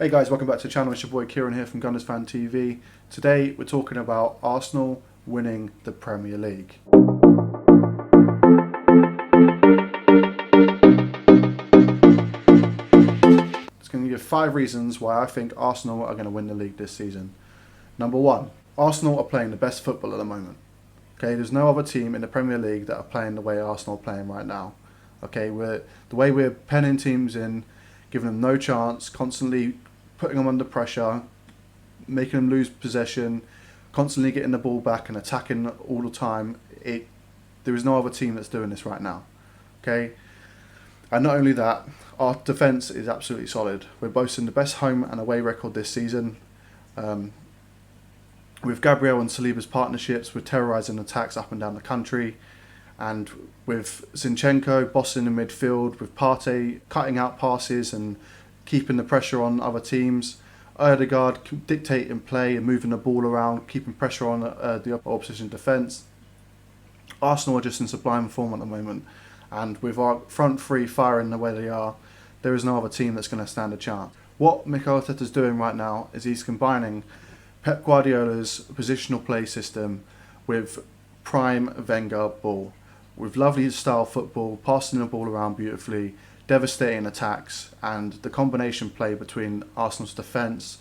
Hey guys, welcome back to the channel. It's your boy Kieran here from GunnersFanTV. Today we're talking about Arsenal winning the Premier League. It's going to give 5 reasons why I think Arsenal are going to win the league this season. Number 1, Arsenal are playing the best football at the moment. Okay, there's no other team in the Premier League that are playing the way Arsenal are playing right now. Okay, the way we're penning teams in, giving them no chance, constantly putting them under pressure, making them lose possession, constantly getting the ball back and attacking all the time. There is no other team that's doing this right now. Okay, and not only that, our defence is absolutely solid. We're boasting the best home and away record this season. With Gabriel and Saliba's partnerships, we're terrorising attacks up and down the country. And with Zinchenko bossing the midfield, with Partey cutting out passes and keeping the pressure on other teams, Odegaard dictating play and moving the ball around, keeping pressure on the opposition defence. Arsenal are just in sublime form at the moment, and with our front three firing the way they are, there is no other team that's going to stand a chance. What Mikel Arteta's doing right now is he's combining Pep Guardiola's positional play system with prime Wenger ball, with lovely style football, passing the ball around beautifully, devastating attacks, and the combination play between Arsenal's defence,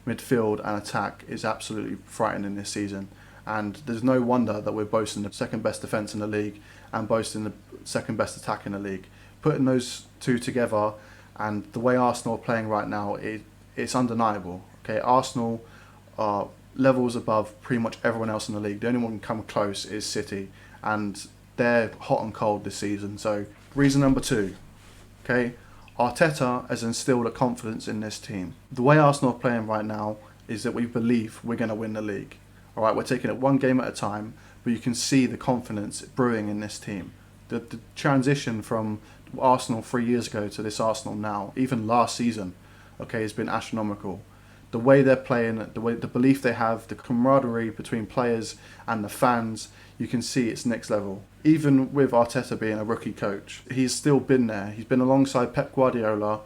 midfield and attack is absolutely frightening this season. And there's no wonder that we're boasting the second best defence in the league and boasting the second best attack in the league. Putting those two together and the way Arsenal are playing right now, it's undeniable. Okay, Arsenal are levels above pretty much everyone else in the league. The only one who can come close is City, and they're hot and cold this season. So reason number 2. Okay, Arteta has instilled a confidence in this team. The way Arsenal are playing right now is that we believe we're going to win the league. All right, we're taking it one game at a time, but you can see the confidence brewing in this team. The transition from Arsenal 3 years ago to this Arsenal now, even last season, okay, has been astronomical. The way they're playing, the belief they have, the camaraderie between players and the fans, you can see it's next level. Even with Arteta being a rookie coach, he's still been there. He's been alongside Pep Guardiola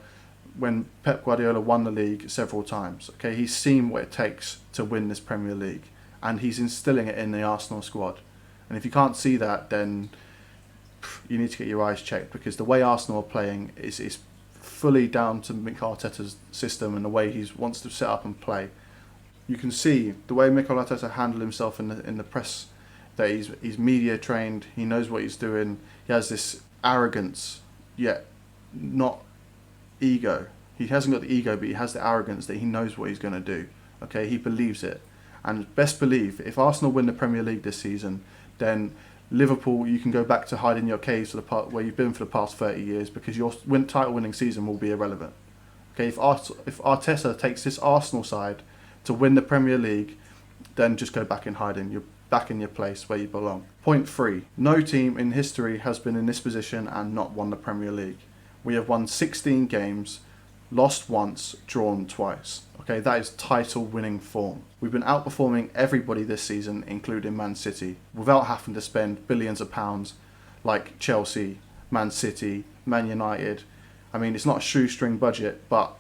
when Pep Guardiola won the league several times. Okay, he's seen what it takes to win this Premier League, and he's instilling it in the Arsenal squad. And if you can't see that, then you need to get your eyes checked, because the way Arsenal are playing is fully down to Mikel Arteta's system and the way he wants to set up and play. You can see the way Mikel Arteta handled himself in the press, that he's media trained, he knows what he's doing, he has this arrogance, yet not ego. He hasn't got the ego, but he has the arrogance that he knows what he's going to do. Okay, he believes it. And best believe, if Arsenal win the Premier League this season, then Liverpool, you can go back to hide in your caves for the part where you've been for the past 30 years, because your title winning season will be irrelevant. Okay, if Arteta takes this Arsenal side to win the Premier League, then just go back in hiding. You're back in your place where you belong. Point 3. No team in history has been in this position and not won the Premier League. We have won 16 games, lost once, drawn twice. Okay, that is title winning form. We've been outperforming everybody this season, including Man City, without having to spend billions of pounds like Chelsea, Man City, Man United. I mean, it's not a shoestring budget, but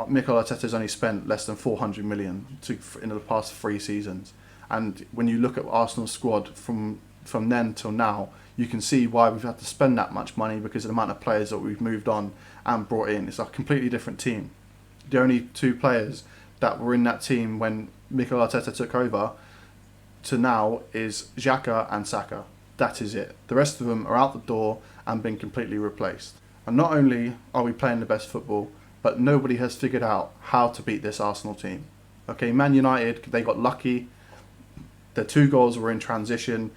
Mikel Arteta's only spent less than 400 million in the past 3 seasons. And when you look at Arsenal's squad from then till now, you can see why we've had to spend that much money, because of the amount of players that we've moved on and brought in. It's a completely different team. The only 2 players that were in that team when Mikel Arteta took over to now is Xhaka and Saka. That is it. The rest of them are out the door and been completely replaced. And not only are we playing the best football, but nobody has figured out how to beat this Arsenal team. Okay, Man United, they got lucky. Their 2 goals were in transition,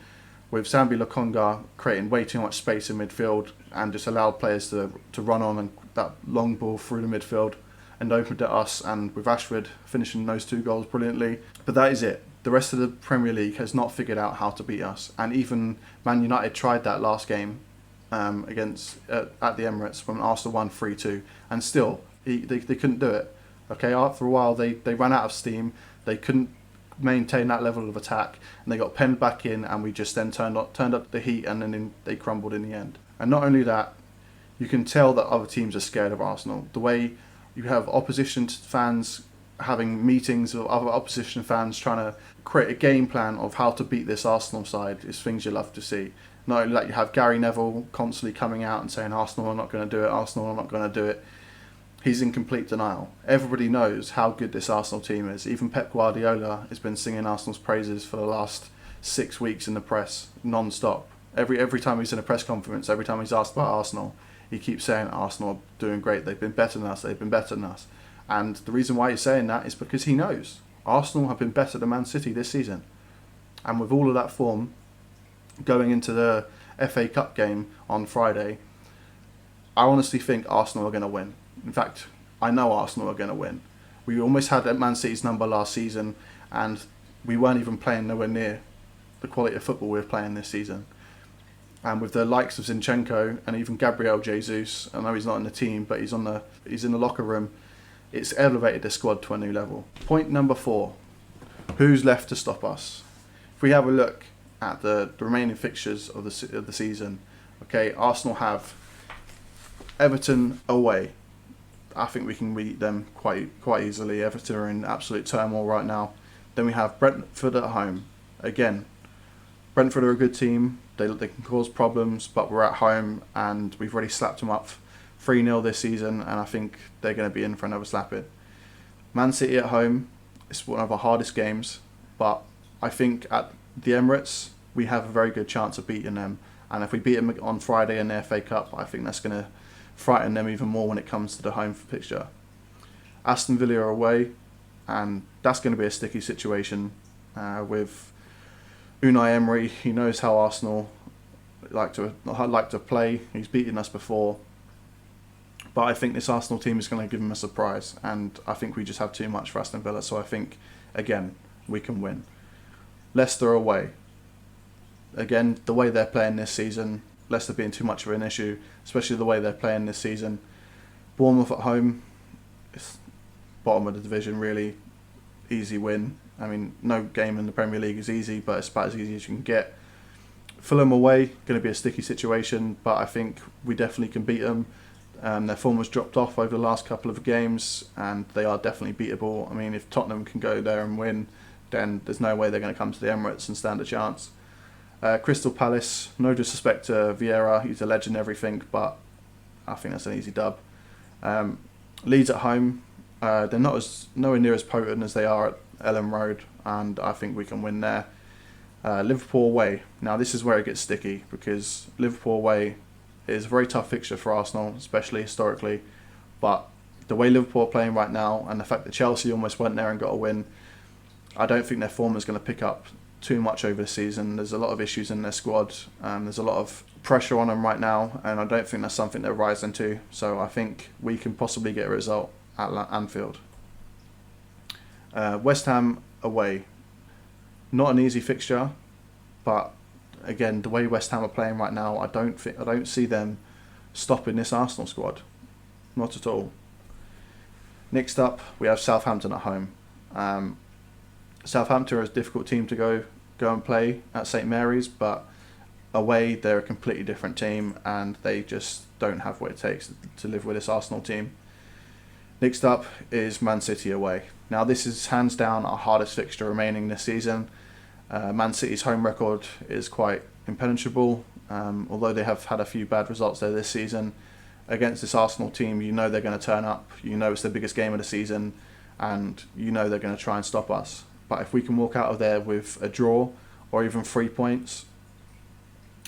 with Sambi Lokonga creating way too much space in midfield and just allowed players to run on and that long ball through the midfield and opened at us, and with Rashford finishing those 2 goals brilliantly. But that is it. The rest of the Premier League has not figured out how to beat us. And even Man United tried that last game against at the Emirates when Arsenal won 3-2, and still they couldn't do it. Okay, after a while they ran out of steam. They couldn't maintain that level of attack, and they got penned back in, and we just then turned up the heat, and then they crumbled in the end. And not only that, you can tell that other teams are scared of Arsenal. The way You have opposition fans having meetings of other opposition fans trying to create a game plan of how to beat this Arsenal side. It's things you love to see. Not only that, you have Gary Neville constantly coming out and saying Arsenal are not going to do it, Arsenal are not going to do it. He's in complete denial. Everybody knows how good this Arsenal team is. Even Pep Guardiola has been singing Arsenal's praises for the last 6 weeks in the press, non-stop. Every time he's in a press conference, every time he's asked about Arsenal, he keeps saying Arsenal are doing great, they've been better than us, they've been better than us. And the reason why he's saying that is because he knows Arsenal have been better than Man City this season. And with all of that form, going into the FA Cup game on Friday, I honestly think Arsenal are going to win. In fact, I know Arsenal are going to win. We almost had Man City's number last season, and we weren't even playing nowhere near the quality of football we're playing this season. And with the likes of Zinchenko and even Gabriel Jesus, I know he's not in the team, but he's in the locker room, it's elevated the squad to a new level. Point number 4, who's left to stop us? If we have a look at the remaining fixtures of the season, okay, Arsenal have Everton away. I think we can beat them quite easily. Everton are in absolute turmoil right now. Then we have Brentford at home. Again, Brentford are a good team. They can cause problems, but we're at home and we've already slapped them up 3-0 this season, and I think they're going to be in for another slapping. Man City at home, it's one of our hardest games, but I think at the Emirates we have a very good chance of beating them, and if we beat them on Friday in the FA Cup, I think that's going to frighten them even more when it comes to the home fixture. Aston Villa are away, and that's going to be a sticky situation with Unai Emery. He knows how Arsenal like to play. He's beaten us before, but I think this Arsenal team is going to give him a surprise, and I think we just have too much for Aston Villa, so I think again we can win. Leicester away. Again, the way they're playing this season, Leicester being too much of an issue, especially the way they're playing this season. Bournemouth at home, it's bottom of the division really, easy win. I mean, no game in the Premier League is easy, but it's about as easy as you can get. Fulham away, going to be a sticky situation, but I think we definitely can beat them. Their form has dropped off over the last couple of games, and they are definitely beatable. I mean, if Tottenham can go there and win, then there's no way they're going to come to the Emirates and stand a chance. Crystal Palace, no disrespect to Vieira, he's a legend and everything, but I think that's an easy dub. Leeds at home, they're nowhere near as potent as they are at Ellen Road, and I think we can win there. Liverpool away, now this is where it gets sticky, because Liverpool away is a very tough fixture for Arsenal, especially historically, but the way Liverpool are playing right now, and the fact that Chelsea almost went there and got a win, I don't think their form is going to pick up too much over the season. There's a lot of issues in their squad, there's a lot of pressure on them right now, and I don't think that's something they're rising to, so I think we can possibly get a result at Anfield. West Ham away, not an easy fixture, but again, the way West Ham are playing right now, I don't see them stopping this Arsenal squad, not at all. Next up, we have Southampton at home. Southampton are a difficult team to go and play at St Mary's, but away they're a completely different team, and they just don't have what it takes to live with this Arsenal team. Next up is Man City away. Now this is hands down our hardest fixture remaining this season. Man City's home record is quite impenetrable, although they have had a few bad results there this season. Against this Arsenal team, you know they're going to turn up, you know it's the biggest game of the season, and you know they're going to try and stop us. But if we can walk out of there with a draw or even 3 points,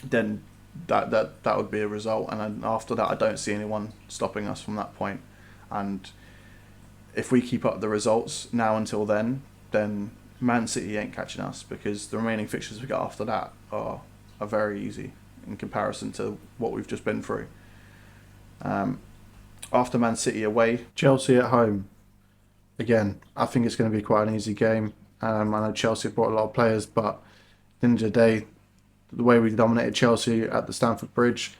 then that would be a result. And then after that, I don't see anyone stopping us from that point. And if we keep up the results now until then Man City ain't catching us, because the remaining fixtures we got after that are very easy in comparison to what we've just been through. After Man City away, Chelsea at home. Again, I think it's going to be quite an easy game. I know Chelsea have brought a lot of players, but at the end of the day, the way we dominated Chelsea at the Stamford Bridge,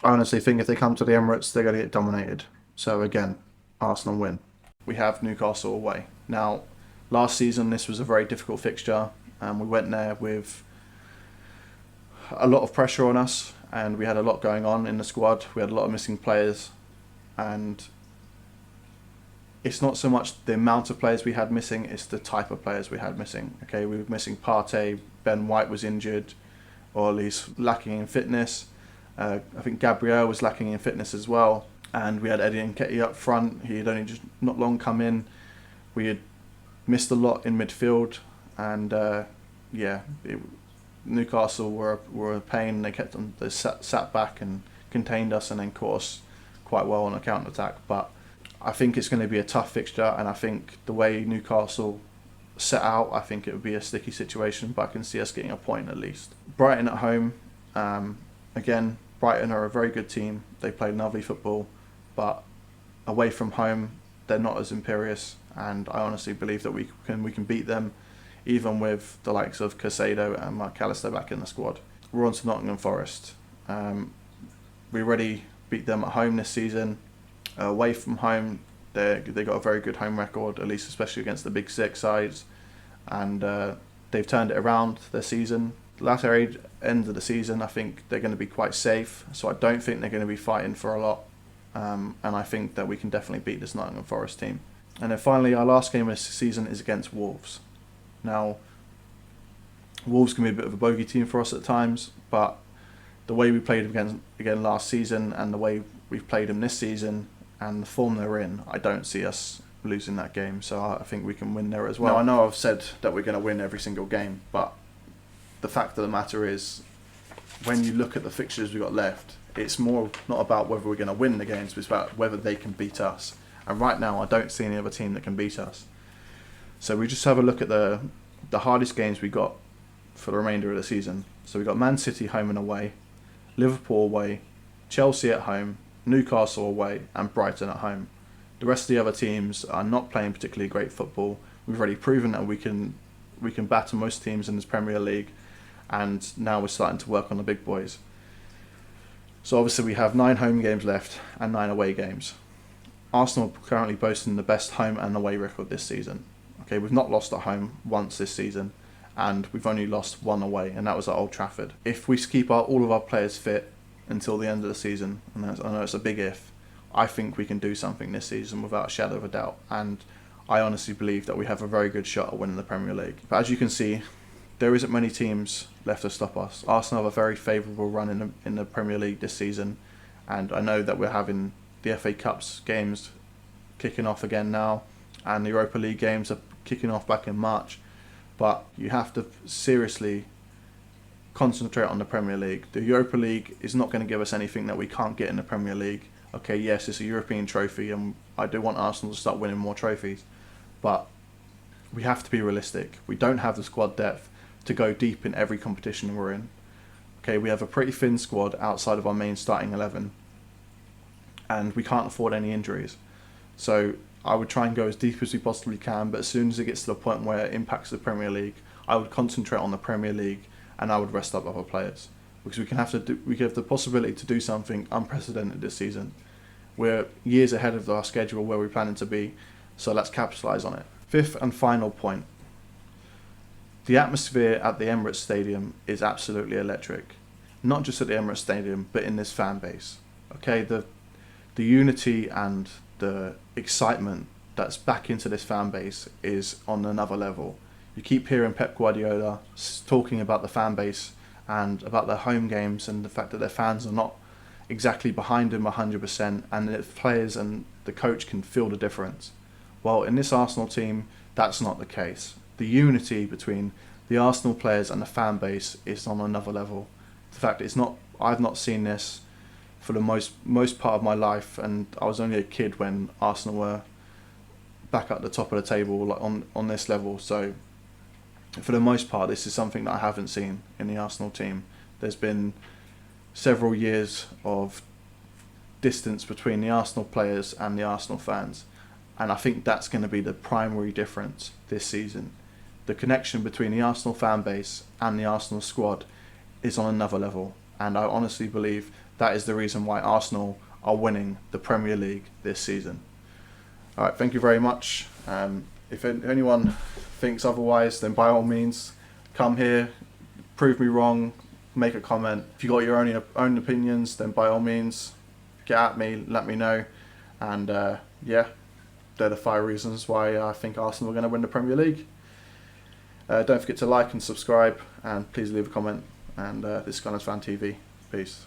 I honestly think if they come to the Emirates, they're going to get dominated. So again, Arsenal win. We have Newcastle away. Now, last season, this was a very difficult fixture, and we went there with a lot of pressure on us, and we had a lot going on in the squad. We had a lot of missing players, and it's not so much the amount of players we had missing, it's the type of players we had missing. Okay, we were missing Partey, Ben White was injured, or at least lacking in fitness. I think Gabriel was lacking in fitness as well. And we had Eddie Nketiah up front. He had only just not long come in. We had missed a lot in midfield. And Newcastle were a pain. They sat back and contained us and then caught us quite well on a counter-attack. But I think it's going to be a tough fixture, and I think the way Newcastle set out, I think it would be a sticky situation, but I can see us getting a point at least. Brighton at home, again, Brighton are a very good team. They play lovely football, but away from home, they're not as imperious, and I honestly believe that we can beat them, even with the likes of Caicedo and McAllister back in the squad. We're on to Nottingham Forest. We already beat them at home this season. Away from home, they got a very good home record, at least especially against the big six sides, and they've turned it around this season. The latter end of the season, I think they're going to be quite safe, so I don't think they're going to be fighting for a lot, and I think that we can definitely beat this Nottingham Forest team. And then finally, our last game of this season is against Wolves. Now, Wolves can be a bit of a bogey team for us at times, but the way we played again last season and the way we've played them this season and the form they're in, I don't see us losing that game, so I think we can win there as well. Now, I know I've said that we're going to win every single game, but the fact of the matter is, when you look at the fixtures we've got left, it's more not about whether we're going to win the games, but it's about whether they can beat us. And right now, I don't see any other team that can beat us. So we just have a look at the hardest games we got for the remainder of the season. So we've got Man City home and away, Liverpool away, Chelsea at home, Newcastle away, and Brighton at home. The rest of the other teams are not playing particularly great football. We've already proven that we can batter most teams in this Premier League, and now we're starting to work on the big boys. So obviously we have 9 home games left and 9 away games. Arsenal are currently boasting the best home and away record this season. Okay, we've not lost at home once this season, and we've only lost 1 away, and that was at Old Trafford. If we keep all of our players fit until the end of the season, and I know it's a big if, I think we can do something this season without a shadow of a doubt, and I honestly believe that we have a very good shot at winning the Premier League. But as you can see, there isn't many teams left to stop us. Arsenal have a very favourable run in the Premier League this season, and I know that we're having the FA Cups games kicking off again now, and the Europa League games are kicking off back in March, but you have to seriously concentrate on the Premier League. The Europa League is not going to give us anything that we can't get in the Premier League. Okay, yes, it's a European trophy, and I do want Arsenal to start winning more trophies, but we have to be realistic. We don't have the squad depth to go deep in every competition we're in. Okay, we have a pretty thin squad outside of our main starting 11, and we can't afford any injuries. So I would try and go as deep as we possibly can, but as soon as it gets to the point where it impacts the Premier League, I would concentrate on the Premier League and I would rest up other players, because we have the possibility to do something unprecedented this season. We're years ahead of our schedule where we're planning to be, so let's capitalise on it. Fifth and final point. The atmosphere at the Emirates Stadium is absolutely electric. Not just at the Emirates Stadium, but in this fan base. Okay, the unity and the excitement that's back into this fan base is on another level. You keep hearing Pep Guardiola talking about the fan base and about their home games and the fact that their fans are not exactly behind him 100%, and the players and the coach can feel the difference. Well, in this Arsenal team, that's not the case. The unity between the Arsenal players and the fan base is on another level. The fact I've not seen this for the most part of my life, and I was only a kid when Arsenal were back at the top of the table on this level. So for the most part, this is something that I haven't seen in the Arsenal team. There's been several years of distance between the Arsenal players and the Arsenal fans, and I think that's going to be the primary difference this season. The connection between the Arsenal fan base and the Arsenal squad is on another level, and I honestly believe that is the reason why Arsenal are winning the Premier League this season. Alright, thank you very much. If anyone thinks otherwise, then by all means, come here, prove me wrong, make a comment. If you've got your own opinions, then by all means, get at me, let me know. And yeah, they're the 5 reasons why I think Arsenal are going to win the Premier League. Don't forget to like and subscribe, and please leave a comment. And this is GunnersFanTV. Peace.